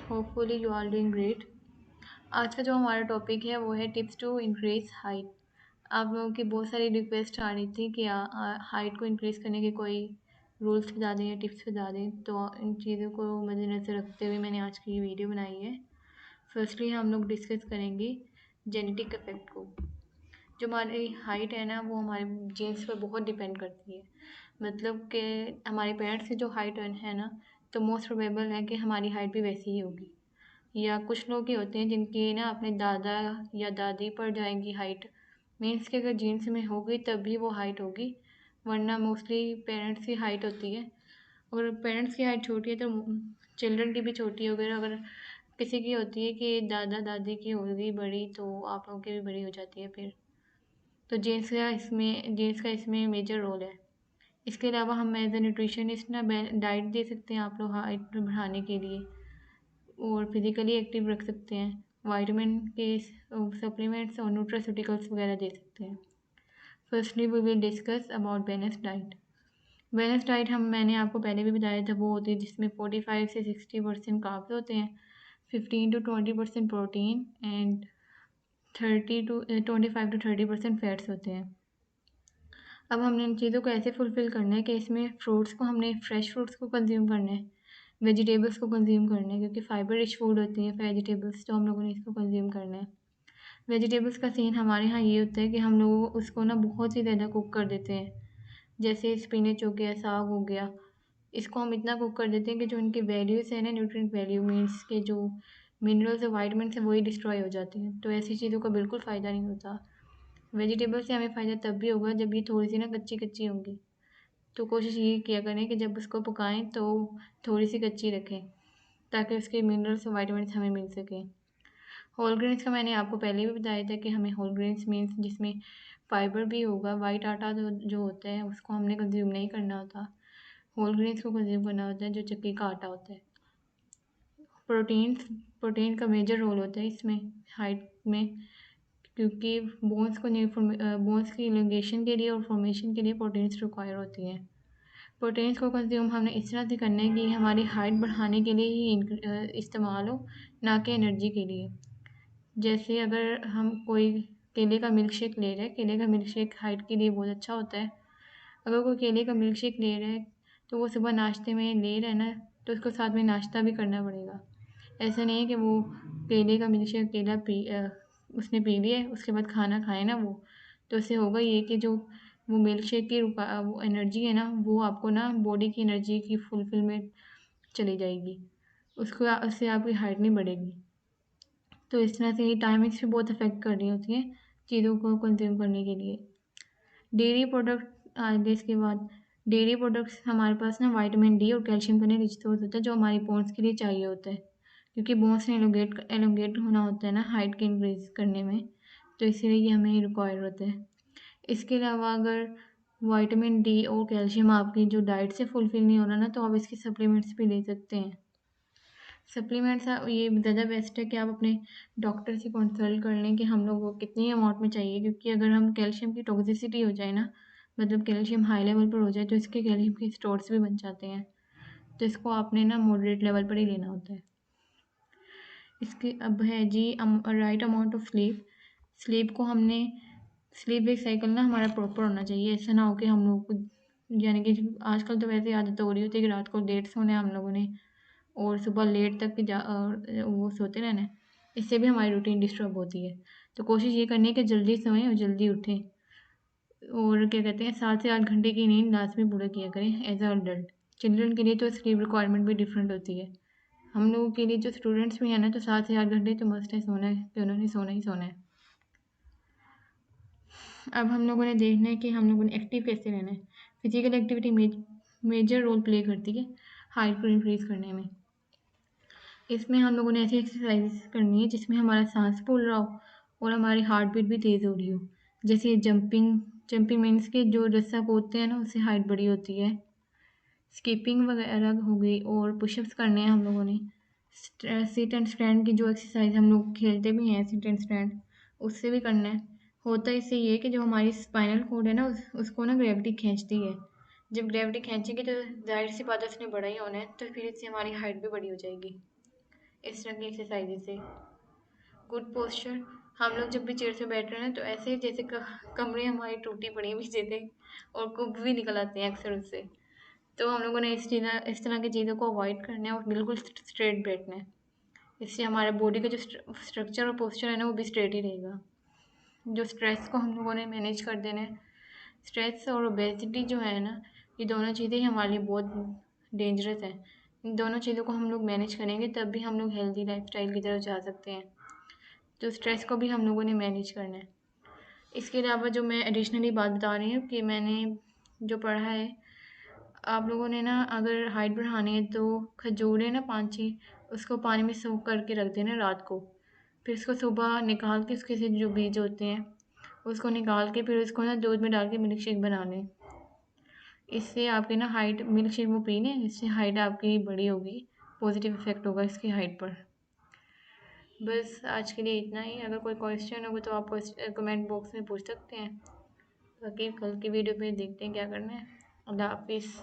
Hopefully you are doing great. आज का जो हमारा टॉपिक है वो है टिप्स टू इंक्रीज हाइट। आप लोगों की बहुत सारी रिक्वेस्ट आ रही थी कि हाइट को इंक्रीज़ करने के कोई रूल्स बता दें या टिप्स बता दें, तो इन चीज़ों को मद्देनज़र रखते हुए मैंने आज की ये वीडियो बनाई है। फर्स्टली हम लोग डिस्कस करेंगे जेनेटिक इफेक्ट को। जो हमारी हाइट है ना, वो हमारे जीन्स पर बहुत डिपेंड करती है। मतलब कि हमारे पेरेंट्स की जो हाइट है ना, तो मोस्ट प्रोबेबल है कि हमारी हाइट भी वैसी ही होगी। या कुछ लोग ही होते हैं जिनकी ना अपने दादा या दादी पर जाएगी हाइट, मीन्स कि अगर जीन्स में होगी तब भी वो हाइट होगी, वरना मोस्टली पेरेंट्स की हाइट होती है। अगर पेरेंट्स की हाइट छोटी है तो चिल्ड्रन की भी छोटी होगी। अगर किसी की होती है कि दादा दादी की होगी बड़ी, तो आप लोगों की भी बड़ी हो जाती है फिर। तो जीन्स का इसमें मेजर रोल है। इसके अलावा हम एज ए न्यूट्रिशनिस्ट ना डाइट दे सकते हैं आप लोग हाइट बढ़ाने के लिए, और फिज़िकली एक्टिव रख सकते हैं। विटामिन के सप्लीमेंट्स और न्यूट्रास्यूटिकल्स वगैरह दे सकते हैं। Firstly we will discuss about balance diet. Balance diet मैंने आपको पहले भी बताया था, वो होती है जिसमें 45 से 60% कार्ब्स होते हैं, 15 to 20% protein and 25 to 30% fats होते हैं। अब हमने इन चीज़ों को ऐसे फुलफ़िल करना है कि इसमें फ्रूट्स को हमने फ्रेश फ्रूट्स को कंज्यूम करना है, वेजिटेबल्स को कंज्यूम करना है, क्योंकि फाइबर रिच फूड होती है वेजिटेबल्स, तो हम लोगों ने इसको कंज्यूम करना है। वेजिटेबल्स का सीन हमारे यहाँ ये होता है कि हम लोग उसको ना बहुत ही ज़्यादा कुक कर देते हैं। जैसे स्पिनच हो गया, साग हो गया, इसको हम इतना कुक कर देते हैं कि जो इनके वैल्यूज़ है ना, न्यूट्रिएंट वैल्यू मीन्स के जो मिनरल्स और वाइटमिन्स हैं वही डिस्ट्रॉय हो जाते हैं। तो ऐसी चीज़ों का बिल्कुल फ़ायदा नहीं होता। वेजिटेबल से हमें फ़ायदा तब भी होगा जब ये थोड़ी सी ना कच्ची कच्ची होंगी। तो कोशिश ये किया करें कि जब उसको पकाएं तो थोड़ी सी कच्ची रखें, ताकि उसके मिनरल्स और वाइटामिन्स हमें मिल सकें। होल ग्रेन्स का मैंने आपको पहले भी बताया था कि हमें होल ग्रेन्स मीन्स जिसमें फाइबर भी होगा। वाइट आटा जो होता है उसको हमने कंज्यूम नहीं करना होता, होल ग्रेन्स को कंज्यूम करना होता है, जो चक्की का आटा होता है। प्रोटीन का मेजर रोल होता है इसमें हाइट में, क्योंकि बोन्स की इलॉन्गेशन के लिए और फॉर्मेशन के लिए प्रोटीन्स रिक्वायर होती हैं। प्रोटीन्स को कंज्यूम हमने इस तरह से करना है कि हमारी हाइट बढ़ाने के लिए ही इस्तेमाल हो, ना कि एनर्जी के लिए। जैसे अगर हम कोई केले का मिल्क शेक ले रहे हैं, केले का मिल्क शेक हाइट के लिए बहुत अच्छा होता है। अगर कोई केले का मिल्क शेक ले रहा है तो वो सुबह नाश्ते में ले रहा है ना, तो उसको साथ में नाश्ता भी करना पड़ेगा। ऐसा नहीं है कि वो केले का मिल्क शेक उसने पी लिया है उसके बाद खाना खाए ना वो, तो उससे होगा ये कि जो वो मिल्क शेक की वो एनर्जी है ना, वो आपको ना बॉडी की एनर्जी की फुलफिलमेंट चली जाएगी, उससे आपकी हाइट नहीं बढ़ेगी। तो इस तरह से ये टाइमिंग्स भी बहुत अफेक्ट कर रही होती हैं चीज़ों को कंज्यूम करने के लिए। डेयरी प्रोडक्ट आगे इसके बाद डेयरी प्रोडक्ट्स हमारे पास ना विटामिन डी और कैल्शियम का रिच सोर्स होता है, जो हमारी बोन्स के लिए चाहिए होता है, क्योंकि बोन्स ने एलोंगेट होना होता है ना हाइट के इंक्रीज करने में, तो इसीलिए ये हमें रिक्वायर होता है। इसके अलावा अगर विटामिन डी और कैल्शियम आपकी जो डाइट से फुलफिल नहीं हो रहा ना, तो आप इसके सप्लीमेंट्स भी ले सकते हैं। सप्लीमेंट्स ये ज़्यादा बेस्ट है कि आप अपने डॉक्टर से कंसल्ट कर लें कि हम लोग को कितनी अमाउंट में चाहिए, क्योंकि अगर हम कैल्शियम की टॉक्सिसिटी हो जाए ना, मतलब कैल्शियम हाई लेवल पर हो जाए, तो इसके कैल्शियम के स्टोर्स भी बन जाते हैं। तो इसको आपने ना मॉडरेट लेवल पर ही लेना होता है। इसके अब है जी right amount of sleep. Sleep को हमने स्लीप वेक साइकिल ना हमारा प्रॉपर होना चाहिए। ऐसा ना हो कि हम लोग को यानी कि आजकल तो वैसे आदत हो रही होती है कि रात को लेट सोना है हम लोगों ने और सुबह लेट तक वो सोते रहना है। इससे भी हमारी रूटीन डिस्टर्ब होती है। तो कोशिश ये करनी है कि जल्दी सोएं और जल्दी उठें, और क्या कहते हैं 7 से 8 घंटे की नींद लाजमी पूरा किया करें एज अ अडल्ट। चिल्ड्रन के लिए तो स्लीप रिक्वायरमेंट भी डिफरेंट होती है। हम लोगों के लिए जो स्टूडेंट्स भी हैं ना, तो 7 से 8 घंटे तो मस्ट है, सोना है कि उन्होंने सोना ही सोना है। अब हम लोगों ने देखना है कि हम लोगों ने एक्टिव कैसे रहना है। Physical activity major role play करती है हाइट को इंक्रीज़ करने में। इसमें हम लोगों ने ऐसी एक्सरसाइज करनी है जिसमें हमारा सांस फूल रहा हो और हमारी हार्ट बीट भी तेज़ हो रही हो। जैसे जंपिंग मीन्स के जो रस्सा कूदते हैं ना, उससे हाइट बड़ी होती है। स्किपिंग वगैरह हो गई, और पुशअप्स करने हैं हम लोगों ने। सिट एंड स्टैंड की जो एक्सरसाइज हम लोग खेलते भी हैं, सिट एंड स्टैंड, उससे भी करना है। होता इससे ये कि जो हमारी स्पाइनल कोड है ना, उसको ना ग्रेविटी खींचती है। जब ग्रेविटी खींचेगी तो जाहिर सी बात है उसने बड़ा ही होना है, तो फिर इससे हमारी हाइट भी बड़ी हो जाएगी। इस तरह की एक्सरसाइज से। गुड पोस्चर, हम लोग जब भी चेयर से बैठ रहे हैं तो ऐसे जैसे कमरे हमारी टूटी पड़ी हुई जैसे और कुब भी निकल आते हैं अक्सर उससे। तो हम लोगों ने इस तरह की चीज़ों को अवॉइड करना है और बिल्कुल स्ट्रेट बैठना है। इससे हमारे बॉडी का जो स्ट्रक्चर और पोस्चर है ना वो भी स्ट्रेट ही रहेगा। जो स्ट्रेस को हम लोगों ने मैनेज कर देना है। स्ट्रेस और ओबेसिटी जो है ना, ये दोनों चीज़ें हमारे लिए बहुत डेंजरस हैं। इन दोनों चीज़ों को हम लोग मैनेज करेंगे तब भी हम लोग हेल्दी लाइफस्टाइल की तरफ जा सकते हैं। तो स्ट्रेस को भी हम लोगों ने मैनेज करना है। इसके अलावा जो मैं एडिशनली बात बता रही हूँ कि मैंने जो पढ़ा है, आप लोगों ने ना अगर हाइट बढ़ानी है तो खजूरें ना 5-6 उसको पानी में सोख करके रख देना रात को। फिर उसको सुबह निकाल के उसके से जो बीज होते हैं उसको निकाल के फिर उसको ना दूध में डाल के मिल्क शेक बना लें। इससे आपकी ना हाइट, मिल्क शेक वो पी लें, इससे हाइट आपकी बड़ी होगी, पॉजिटिव इफेक्ट होगा इसकी हाइट पर। बस आज के लिए इतना ही। अगर कोई क्वेश्चन होगा तो आप कमेंट बॉक्स में पूछ सकते हैं। बाकी कल की वीडियो में देखते हैं क्या करना है। अल्लाह हाफिज़।